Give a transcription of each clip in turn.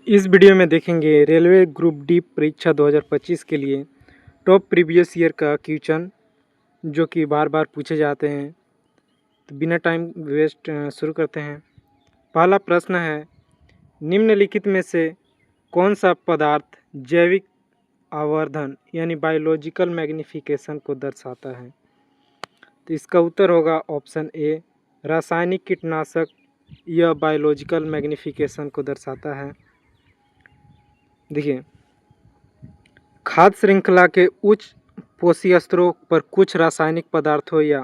इस वीडियो में देखेंगे रेलवे ग्रुप डी परीक्षा 2025 के लिए टॉप प्रीवियस ईयर का क्वेश्चन जो कि बार बार पूछे जाते हैं। तो बिना टाइम वेस्ट शुरू करते हैं। पहला प्रश्न है, निम्नलिखित में से कौन सा पदार्थ जैविक आवर्धन यानी बायोलॉजिकल मैग्नीफिकेशन को दर्शाता है? तो इसका उत्तर होगा ऑप्शन ए, रासायनिक कीटनाशक यह बायोलॉजिकल मैग्नीफिकेशन को दर्शाता है। देखिए, खाद्य श्रृंखला के उच्च पोषक स्तरों पर कुछ रासायनिक पदार्थों या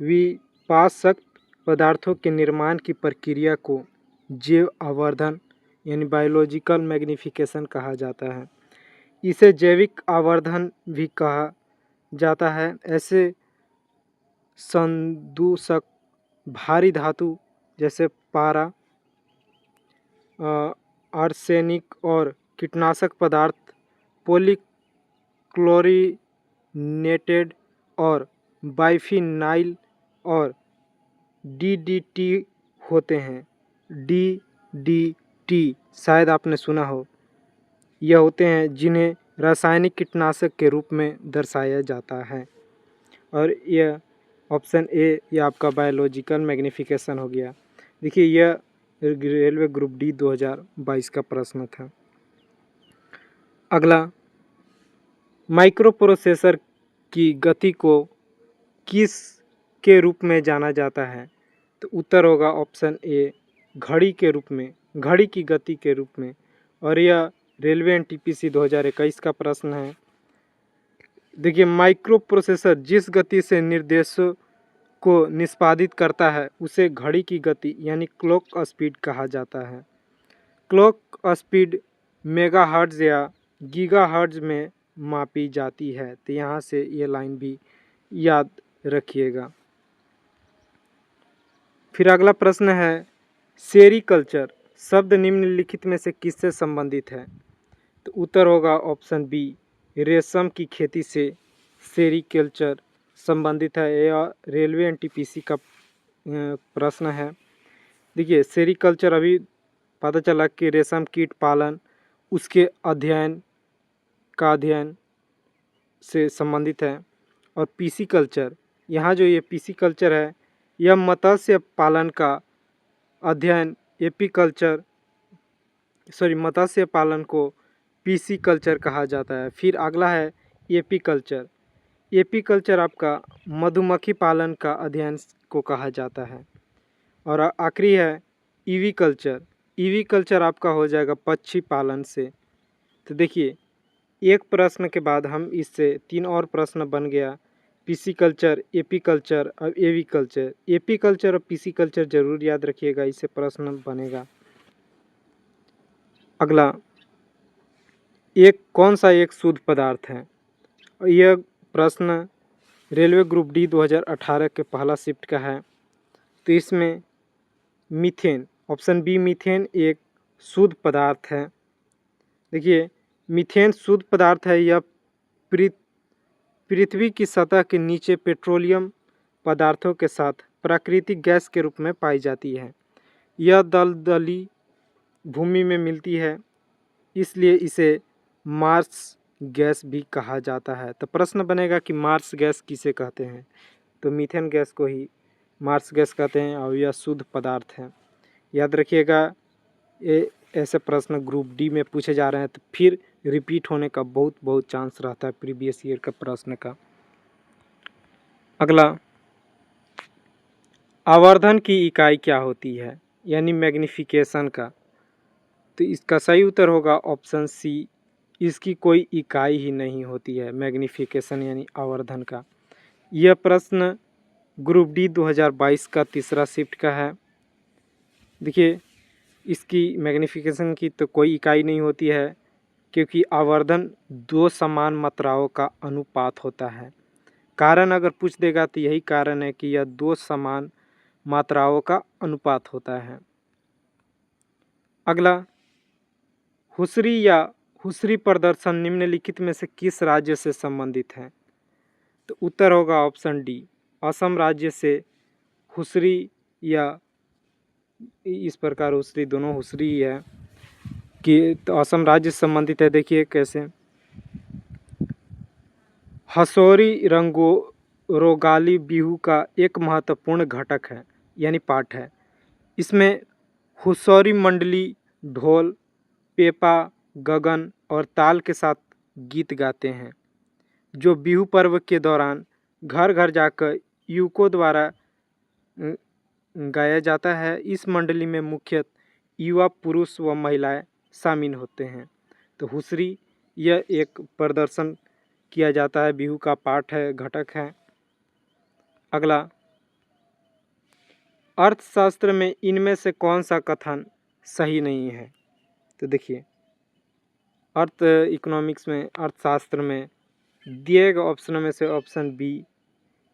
विपाशक पदार्थों के निर्माण की प्रक्रिया को जैव आवर्धन यानी बायोलॉजिकल मैग्नीफिकेशन कहा जाता है। इसे जैविक आवर्धन भी कहा जाता है। ऐसे संदूषक भारी धातु जैसे पारा, आर्सेनिक और कीटनाशक पदार्थ पॉलीक्लोरिनेटेड और बाइफिनाइल और डीडीटी होते हैं। डीडीटी शायद आपने सुना हो। यह होते हैं जिन्हें रासायनिक कीटनाशक के रूप में दर्शाया जाता है। और यह ऑप्शन ए यह आपका बायोलॉजिकल मैग्नीफिकेशन हो गया। देखिए, यह रेलवे ग्रुप डी 2022 का प्रश्न था। अगला, माइक्रो प्रोसेसर की गति को किस के रूप में जाना जाता है? तो उत्तर होगा ऑप्शन ए, घड़ी के रूप में, घड़ी की गति के रूप में। और यह रेलवे एनटीपीसी 2021 का प्रश्न है। देखिए, माइक्रो प्रोसेसर जिस गति से निर्देशों को निष्पादित करता है उसे घड़ी की गति यानी क्लॉक स्पीड कहा जाता है। क्लॉक स्पीड मेगाहर्ट्ज या गीगाहर्ट्ज में मापी जाती है। तो यहाँ से ये लाइन भी याद रखिएगा। फिर अगला प्रश्न है, सेरीकल्चर शब्द निम्नलिखित में से किससे संबंधित है? तो उत्तर होगा ऑप्शन बी, रेशम की खेती से सेरीकल्चर संबंधित है। यह रेलवे एनटीपीसी का प्रश्न है। देखिए, सेरीकल्चर अभी पता चला कि रेशम कीट पालन उसके अध्ययन से संबंधित है। और पीसी कल्चर, यहाँ जो ये पीसी कल्चर है यह मत्स्य पालन का अध्ययन मत्स्य पालन को पीसी कल्चर कहा जाता है। फिर अगला है एपीकल्चर। एपीकल्चर आपका मधुमक्खी पालन का अध्ययन को कहा जाता है। और आखिरी है ईवी कल्चर। ईवी कल्चर आपका हो जाएगा पक्षी पालन से। तो देखिए, एक प्रश्न के बाद हम इससे 3 और प्रश्न बन गया, पीसी कल्चर, एपी कल्चर और एवी कल्चर। एपी कल्चर और पीसी कल्चर जरूर याद रखिएगा, इससे प्रश्न बनेगा। अगला, कौन सा एक शुद्ध पदार्थ है? यह प्रश्न रेलवे ग्रुप डी 2018 के पहला शिफ्ट का है। तो इसमें मीथेन, ऑप्शन बी मीथेन एक शुद्ध पदार्थ है। देखिए, मीथेन शुद्ध पदार्थ है। यह पृथ्वी की सतह के नीचे पेट्रोलियम पदार्थों के साथ प्राकृतिक गैस के रूप में पाई जाती है। यह दलदली भूमि में मिलती है, इसलिए इसे मार्स गैस भी कहा जाता है। तो प्रश्न बनेगा कि मार्स गैस किसे कहते हैं? तो मीथेन गैस को ही मार्स गैस कहते हैं और यह शुद्ध पदार्थ है। याद रखिएगा, ये ऐसे प्रश्न ग्रुप डी में पूछे जा रहे हैं तो फिर रिपीट होने का बहुत चांस रहता है प्रीवियस ईयर का प्रश्न का। अगला, आवर्धन की इकाई क्या होती है यानी मैग्नीफिकेशन का? तो इसका सही उत्तर होगा ऑप्शन सी, इसकी कोई इकाई ही नहीं होती है मैग्नीफिकेशन यानी आवर्धन का। यह प्रश्न ग्रुप डी 2022 का तीसरा शिफ्ट का है। देखिए, इसकी मैग्नीफिकेशन की तो कोई इकाई नहीं होती है क्योंकि आवर्धन 2 समान मात्राओं का अनुपात होता है। कारण अगर पूछ देगा तो यही कारण है कि यह 2 समान मात्राओं का अनुपात होता है। अगला, हुसरी प्रदर्शन निम्नलिखित में से किस राज्य से संबंधित है? तो उत्तर होगा ऑप्शन डी, असम राज्य से हुसरी या इस प्रकार हुसरी दोनों हुसरी ही है कि तो असम राज्य से संबंधित है। देखिए कैसे हसोरी रंगो रोगाली बिहू का एक महत्वपूर्ण घटक है यानी पाठ है। इसमें हुसौरी मंडली ढोल पेपा गगन और ताल के साथ गीत गाते हैं जो बिहू पर्व के दौरान घर घर जाकर युवकों द्वारा गाया जाता है। इस मंडली में मुख्यतः युवा पुरुष व महिलाएं शामिल होते हैं। तो हुसरी यह एक प्रदर्शन किया जाता है, बिहू का पाठ है, घटक है। अगला, अर्थशास्त्र में इनमें से कौन सा कथन सही नहीं है? तो देखिए इकोनॉमिक्स में अर्थशास्त्र में दिए गए ऑप्शनों में से ऑप्शन बी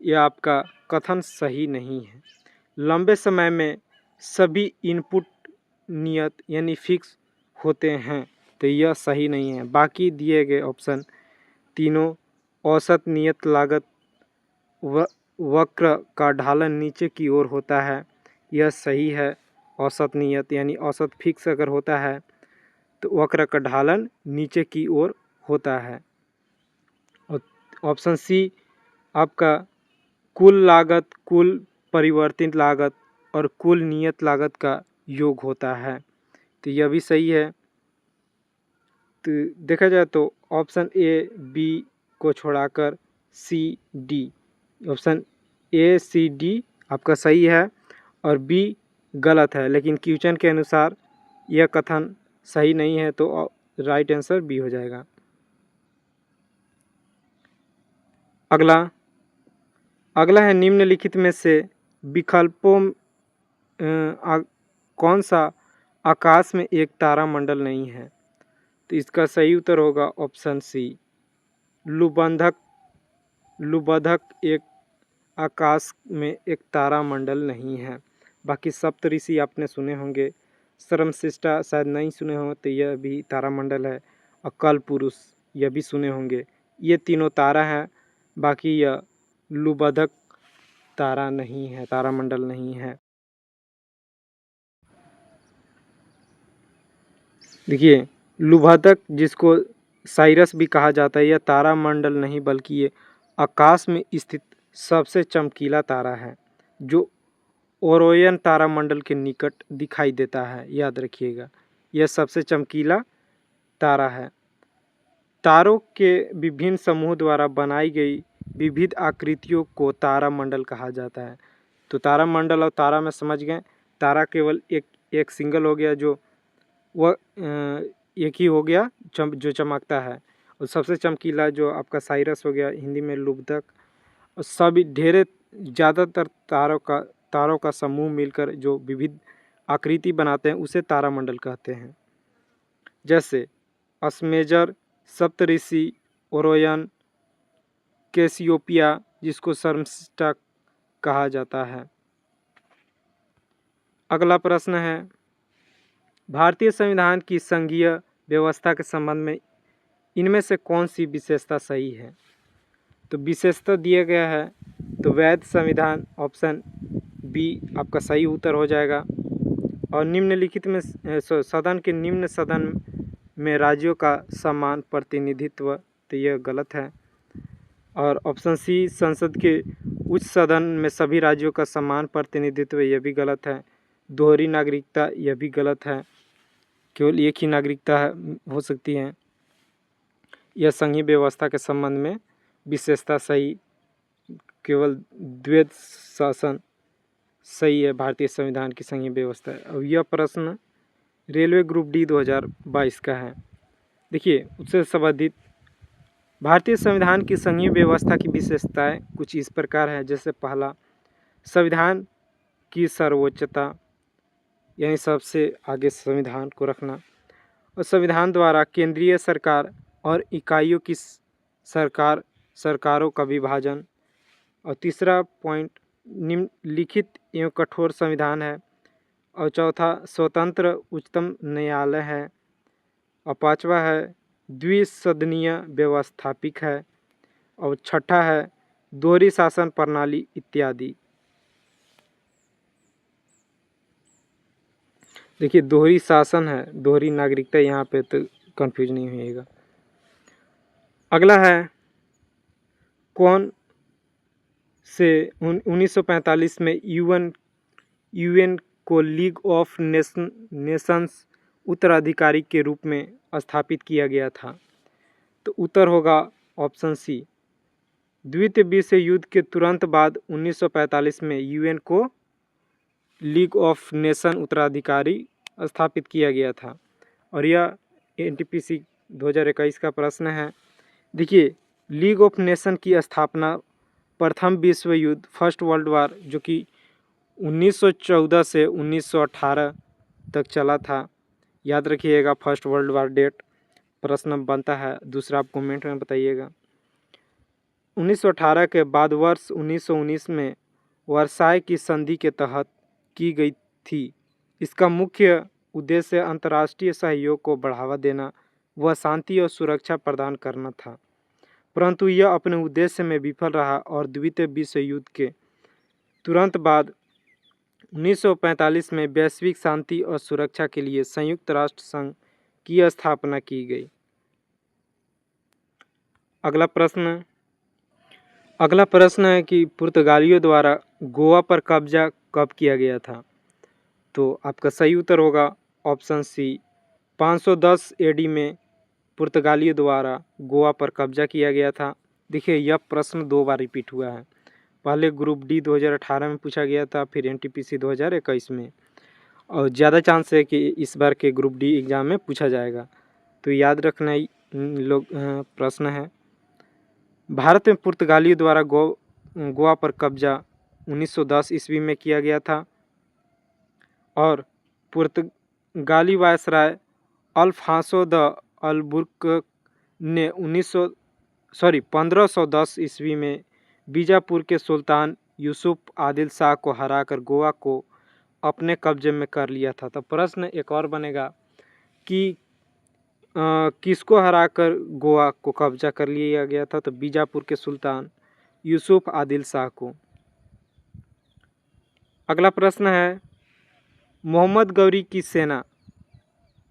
यह आपका कथन सही नहीं है। लंबे समय में सभी इनपुट नियत यानी फिक्स होते हैं, तो यह सही नहीं है। बाकी दिए गए ऑप्शन तीनों औसत नियत लागत वक्र का ढालन नीचे की ओर होता है, यह सही है। औसत नियत यानी औसत फिक्स अगर होता है तो वक्र का ढालन नीचे की ओर होता है। और ऑप्शन सी आपका कुल लागत, कुल परिवर्तित लागत और कुल नियत लागत का योग होता है, तो यह भी सही है। तो देखा जाए तो ऑप्शन ए बी को छोड़ाकर C D, option A C D आपका सही है और बी गलत है। लेकिन क्वेश्चन के अनुसार यह कथन सही नहीं है, तो राइट आंसर बी हो जाएगा। अगला है निम्नलिखित में से विकल्पों कौन सा आकाश में एक तारामंडल नहीं है? तो इसका सही उत्तर होगा ऑप्शन सी लुबधक एक आकाश में एक तारामंडल नहीं है। बाकी सप्तऋषि आपने सुने होंगे, श्रमशिष्टा शायद नहीं सुने हो, तो यह भी तारामंडल है। और कल पुरुष यह भी सुने होंगे। ये तीनों तारा हैं, बाकी यह लुबधक तारा नहीं है, तारामंडल नहीं है। देखिए लुबधक जिसको साइरस भी कहा जाता है, यह तारामंडल नहीं बल्कि ये आकाश में स्थित सबसे चमकीला तारा है जो ओरियन तारामंडल के निकट दिखाई देता है। याद रखिएगा, यह सबसे चमकीला तारा है। तारों के विभिन्न समूह द्वारा बनाई गई विविध आकृतियों को तारामंडल कहा जाता है। तो तारामंडल और तारा में समझ गए, तारा केवल एक सिंगल हो गया, जो वह एक ही हो गया जो चमकता है। और सबसे चमकीला जो आपका साइरस हो गया, हिंदी में लुबधक। और सभी ढेरे ज़्यादातर तारों का समूह मिलकर जो विविध आकृति बनाते हैं उसे तारामंडल कहते हैं। जैसे अस्मेजर, सप्तऋषि, ओरियन, कैसियोपिया जिसको शर्मशिष्टा कहा जाता है। अगला प्रश्न है, भारतीय संविधान की संघीय व्यवस्था के संबंध में इनमें से कौन सी विशेषता सही है? तो विशेषता दिया गया है तो वैध संविधान ऑप्शन बी आपका सही उत्तर हो जाएगा। और निम्नलिखित में सदन के निम्न सदन में राज्यों का समान प्रतिनिधित्व, तो यह गलत है। और ऑप्शन सी संसद के उच्च सदन में सभी राज्यों का समान प्रतिनिधित्व, यह भी गलत है। दोहरी नागरिकता, यह भी गलत है, केवल एक ही नागरिकता हो सकती है। यह संघीय व्यवस्था के संबंध में विशेषता सही, केवल द्वैध शासन सही है भारतीय संविधान की संघीय व्यवस्था। अब यह प्रश्न रेलवे ग्रुप डी 2022 का है। देखिए उससे संबंधित भारतीय संविधान की संघीय व्यवस्था की विशेषताएं कुछ इस प्रकार है। जैसे पहला, संविधान की सर्वोच्चता यानी सबसे आगे संविधान को रखना। और संविधान द्वारा केंद्रीय सरकार और इकाइयों की सरकारों का विभाजन। और तीसरा पॉइंट, निम्नलिखित एवं कठोर संविधान है। और चौथा, स्वतंत्र उच्चतम न्यायालय है। और पांचवा है द्विसदनीय व्यवस्थापिक है। और छठा है दोहरी शासन प्रणाली इत्यादि। देखिए दोहरी शासन है, दोहरी नागरिकता यहाँ पे, तो कंफ्यूज नहीं होइएगा। अगला है कौन से 1945 में यूएन को लीग ऑफ नेशंस उत्तराधिकारी के रूप में स्थापित किया गया था? तो उत्तर होगा ऑप्शन सी। द्वितीय विश्व युद्ध के तुरंत बाद 1945 में यूएन को लीग ऑफ नेशन उत्तराधिकारी स्थापित किया गया था। और यह एनटीपीसी 2021 का प्रश्न है। देखिए लीग ऑफ नेशन की स्थापना प्रथम विश्व युद्ध फर्स्ट वर्ल्ड वार जो कि 1914 से 1918 तक चला था, याद रखिएगा फर्स्ट वर्ल्ड वार डेट प्रश्न बनता है, दूसरा आप कमेंट में बताइएगा। 1918 के बाद वर्ष 1919 में वर्साय की संधि के तहत की गई थी। इसका मुख्य उद्देश्य अंतर्राष्ट्रीय सहयोग को बढ़ावा देना व शांति और सुरक्षा प्रदान करना था, परंतु यह अपने उद्देश्य में विफल रहा और द्वितीय विश्व युद्ध के तुरंत बाद 1945 में वैश्विक शांति और सुरक्षा के लिए संयुक्त राष्ट्र संघ की स्थापना की गई। अगला प्रश्न है कि पुर्तगालियों द्वारा गोवा पर कब्जा कब किया गया था? तो आपका सही उत्तर होगा ऑप्शन सी। 510 एडी में पुर्तगालियों द्वारा गोवा पर कब्जा किया गया था। देखिए यह प्रश्न 2 बार रिपीट हुआ है, पहले ग्रुप डी 2018 में पूछा गया था, फिर एनटीपीसी 2021 में, और ज़्यादा चांस है कि इस बार के ग्रुप डी एग्ज़ाम में पूछा जाएगा, तो याद रखना लोग प्रश्न है। भारत में पुर्तगालियों द्वारा गोवा पर कब्जा 1910 ईस्वी में किया गया था और पुर्तगाली वायसराय अल्फांसो द अलबुर्क ने 1510 ईस्वी में बीजापुर के सुल्तान यूसुफ आदिल शाह को हराकर गोवा को अपने कब्जे में कर लिया था। तो प्रश्न एक और बनेगा कि किसको हराकर गोवा को कब्जा कर लिया गया था? तो बीजापुर के सुल्तान यूसुफ आदिल शाह को। अगला प्रश्न है मोहम्मद गौरी की सेना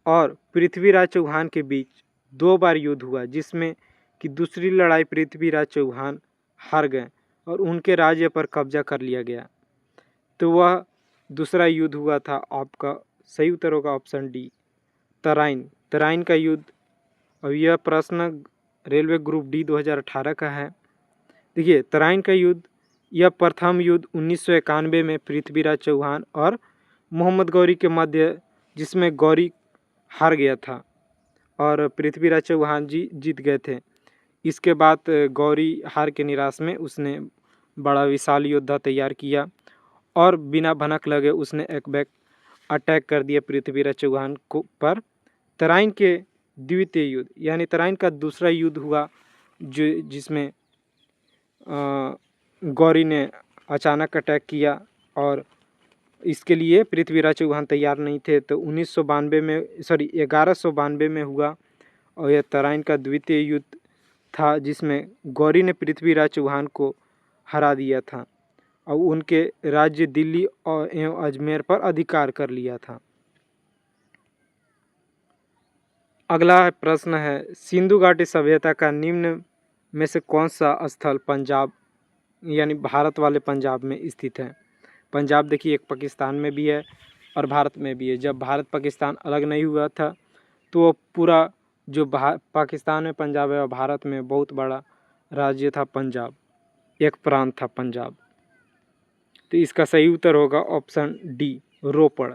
और पृथ्वीराज चौहान के बीच 2 बार युद्ध हुआ, जिसमें कि दूसरी लड़ाई पृथ्वीराज चौहान हार गए और उनके राज्य पर कब्जा कर लिया गया। तो वह दूसरा युद्ध हुआ था, आपका सही उत्तर होगा ऑप्शन डी, तराइन का युद्ध। और यह प्रश्न रेलवे ग्रुप डी 2018 का है। देखिए तराइन का युद्ध, यह प्रथम युद्ध 1991 में पृथ्वीराज चौहान और मोहम्मद गौरी के मध्य, जिसमें गौरी हार गया था और पृथ्वीराज चौहान जी जीत गए थे। इसके बाद गौरी हार के निराश में उसने बड़ा विशाल योद्धा तैयार किया और बिना भनक लगे उसने एक बैक अटैक कर दिया पृथ्वीराज चौहान को पर। तराइन के द्वितीय युद्ध यानी तराइन का दूसरा युद्ध हुआ जिसमें गौरी ने अचानक अटैक किया और इसके लिए पृथ्वीराज चौहान तैयार नहीं थे। तो 1192 में हुआ और यह तराइन का द्वितीय युद्ध था, जिसमें गौरी ने पृथ्वीराज चौहान को हरा दिया था और उनके राज्य दिल्ली और एवं अजमेर पर अधिकार कर लिया था। अगला प्रश्न है सिंधु घाटी सभ्यता का निम्न में से कौन सा स्थल पंजाब यानी भारत वाले पंजाब में स्थित है? पंजाब देखिए एक पाकिस्तान में भी है और भारत में भी है। जब भारत पाकिस्तान अलग नहीं हुआ था तो पूरा जो पाकिस्तान में पंजाब है और भारत में बहुत बड़ा राज्य था पंजाब, एक प्रांत था पंजाब। तो इसका सही उत्तर होगा ऑप्शन डी, रोपड़।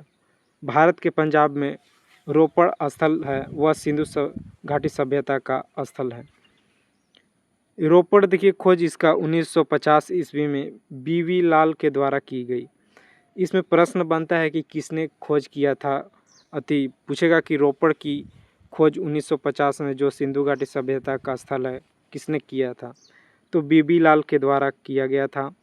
भारत के पंजाब में रोपड़ स्थल है, वह सिंधु घाटी सभ्यता का स्थल है। रोपड़ देखिए खोज इसका 1950 ईस्वी में बीवी लाल के द्वारा की गई। इसमें प्रश्न बनता है कि किसने खोज किया था, अति पूछेगा कि रोपड़ की खोज 1950 में जो सिंधु घाटी सभ्यता का स्थल है किसने किया था? तो बीबी लाल के द्वारा किया गया था।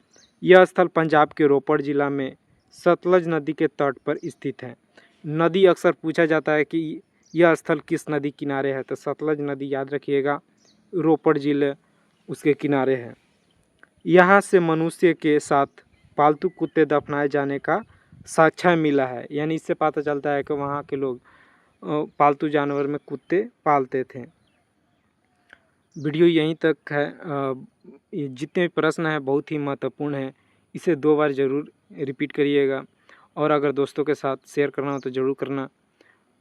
यह स्थल पंजाब के रोपड़ जिला में सतलज नदी के तट पर स्थित है। नदी अक्सर पूछा जाता है कि यह स्थल किस नदी किनारे है, तो सतलज नदी याद रखिएगा, रोपड़ जिले उसके किनारे है। यहाँ से मनुष्य के साथ पालतू कुत्ते दफनाए जाने का साक्ष्य मिला है, यानी इससे पता चलता है कि वहाँ के लोग पालतू जानवर में कुत्ते पालते थे। वीडियो यहीं तक है। ये जितने भी प्रश्न हैं बहुत ही महत्वपूर्ण हैं, इसे 2 बार ज़रूर रिपीट करिएगा और अगर दोस्तों के साथ शेयर करना हो तो ज़रूर करना।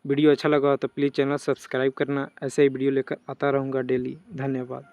वीडियो अच्छा लगा हो तो प्लीज़ चैनल सब्सक्राइब करना। ऐसे ही वीडियो लेकर आता रहूँगा डेली। धन्यवाद।